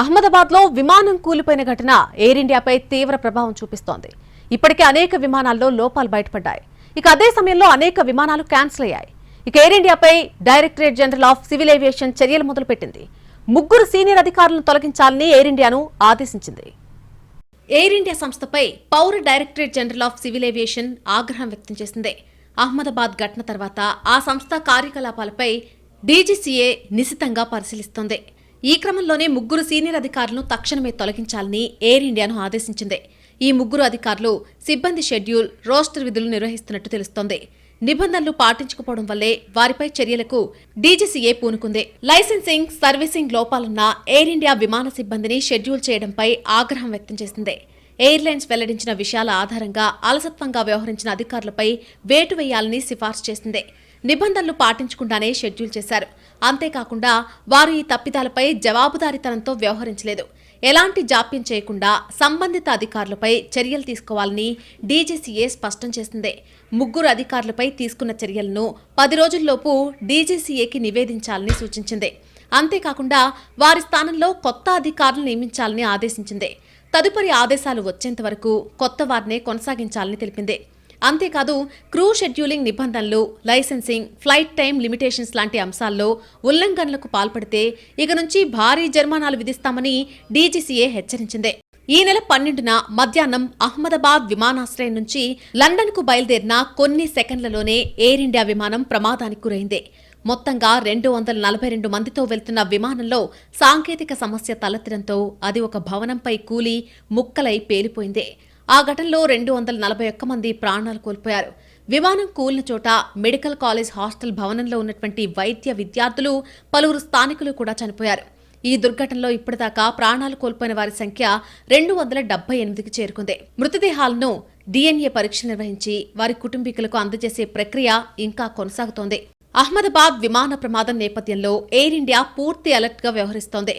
అహ్మదాబాద్ లో విమానం కూలిపోయిన ఘటన ఎయిర్ ఇండియాపై తీవ్ర ప్రభావం చూపిస్తోంది. ఇప్పటికే అనేక విమానాల్లో లోపాలు బయటపడ్డాయి. ఇక అదే సమయంలో అనేక విమానాలు క్యాన్సిల్ అయ్యాయి. ఇక ఎయిర్ ఇండియాపై directorate general of civil aviation చర్యలు మొదలుపెట్టింది. 3 సీనియర్ అధికారులను తొలగించాలని ఎయిర్ ఇండియాను ఆదేశించింది. ఎయిర్ ఇండియా సంస్థపై పౌర directorate general of civil aviation ఆగ్రహం వ్యక్తం చేసింది. అహ్మదాబాద్ ఘటన తర్వాత ఆ సంస్థ కార్యకలాపాలపై డీజీసీఏ నిశితంగా పరిశీలిస్తోంది. ఈ క్రమంలోనే 3 సీనియర్ అధికారులను తక్షణమే తొలగించాలని ఎయిర్ ఇండియాను ఆదేశించింది. ఈ 3 అధికారులు సిబ్బంది షెడ్యూల్, రోస్టర్ విధులు నిర్వహిస్తున్నట్టు తెలుస్తోంది. నిబంధనలు పాటించకపోవడం వల్లే వారిపై చర్యలకు డీజీసీఏ పూనుకుంది. లైసెన్సింగ్, సర్వీసింగ్ లోపాలున్న ఎయిర్ ఇండియా విమాన సిబ్బందిని షెడ్యూల్ చేయడంపై ఆగ్రహం వ్యక్తం చేసింది. ఎయిర్లైన్స్ వెల్లడించిన విషయాల ఆధారంగా అలసత్వంగా వ్యవహరించిన అధికారులపై వేటు వేయాలని సిఫార్సు చేసింది. నిబంధనలు పాటించకుండానే షెడ్యూల్ చేశారు. అంతేకాకుండా వారు ఈ తప్పిదాలపై జవాబుదారీతనంతో వ్యవహరించలేదు. ఎలాంటి జాప్యం చేయకుండా సంబంధిత అధికారులపై చర్యలు తీసుకోవాలని డీజీసీఏ స్పష్టం చేసింది. 3 అధికారులపై తీసుకున్న చర్యలను 10 రోజుల్లోపు డీజీసీఏకి నివేదించాలని సూచించింది. అంతేకాకుండా వారి స్థానంలో కొత్త అధికారులు నియమించాలని ఆదేశించింది. తదుపరి ఆదేశాలు వచ్చేంత వరకు కొత్త వారినే కొనసాగించాలని తెలిపింది. అంతేకాదు, క్రూ షెడ్యూలింగ్ నిబంధనలు, లైసెన్సింగ్, ఫ్లైట్ టైం లిమిటేషన్స్ లాంటి అంశాల్లో ఉల్లంఘనలకు పాల్పడితే ఇక నుంచి భారీ జరిమానాలు విధిస్తామని డీజీసీఏ హెచ్చరించింది. ఈ నెల 12న మధ్యాహ్నం అహ్మదాబాద్ విమానాశ్రయం నుంచి లండన్కు బయలుదేరిన కొన్ని సెకండ్లలోనే ఎయిర్ ఇండియా విమానం ప్రమాదానికి గురైంది. మొత్తంగా 242 మందితో వెళ్తున్న విమానంలో సాంకేతిక సమస్య తలెత్తడంతో అది ఒక భవనంపై కూలి ముక్కలై పేలిపోయింది. ఆ ఘటనలో 241 మంది ప్రాణాలు కోల్పోయారు. విమానం కూలిన చోట మెడికల్ కాలేజ్ హాస్టల్ భవనంలో ఉన్నటువంటి వైద్య విద్యార్థులు, పలువురు స్థానికులు కూడా చనిపోయారు. ఈ దుర్ఘటనలో ఇప్పటిదాకా ప్రాణాలు కోల్పోయిన వారి సంఖ్య 278కి చేరుకుంది. మృతదేహాలను డీఎన్ఏ పరీక్షలు నిర్వహించి వారి కుటుంబీకులకు అందజేసే ప్రక్రియ ఇంకా కొనసాగుతోంది. అహ్మదాబాద్ విమాన ప్రమాదం నేపథ్యంలో ఎయిర్ ఇండియా పూర్తి అలర్ట్గా వ్యవహరిస్తోంది.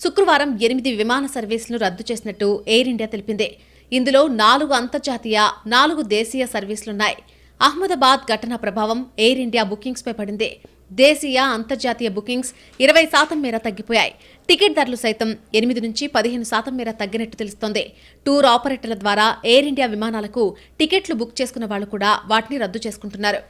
శుక్రవారం 8 విమాన సర్వీసులను రద్దు చేసినట్టు ఎయిర్ ఇండియా తెలిపింది. ఇందులో 4 అంతర్జాతీయ, 4 దేశీయ సర్వీసులున్నాయి. అహ్మదాబాద్ ఘటన ప్రభావం ఎయిర్ ఇండియా బుకింగ్స్పై పడింది. దేశీయ, అంతర్జాతీయ బుకింగ్స్ 20% మేర తగ్గిపోయాయి. టికెట్ ధరలు సైతం 8 నుంచి 15% మేర తగ్గినట్టు తెలుస్తోంది. టూర్ ఆపరేటర్ల ద్వారా ఎయిర్ ఇండియా విమానాలకు టికెట్లు బుక్ చేసుకున్న వాళ్లు కూడా వాటిని రద్దు చేసుకుంటున్నారు.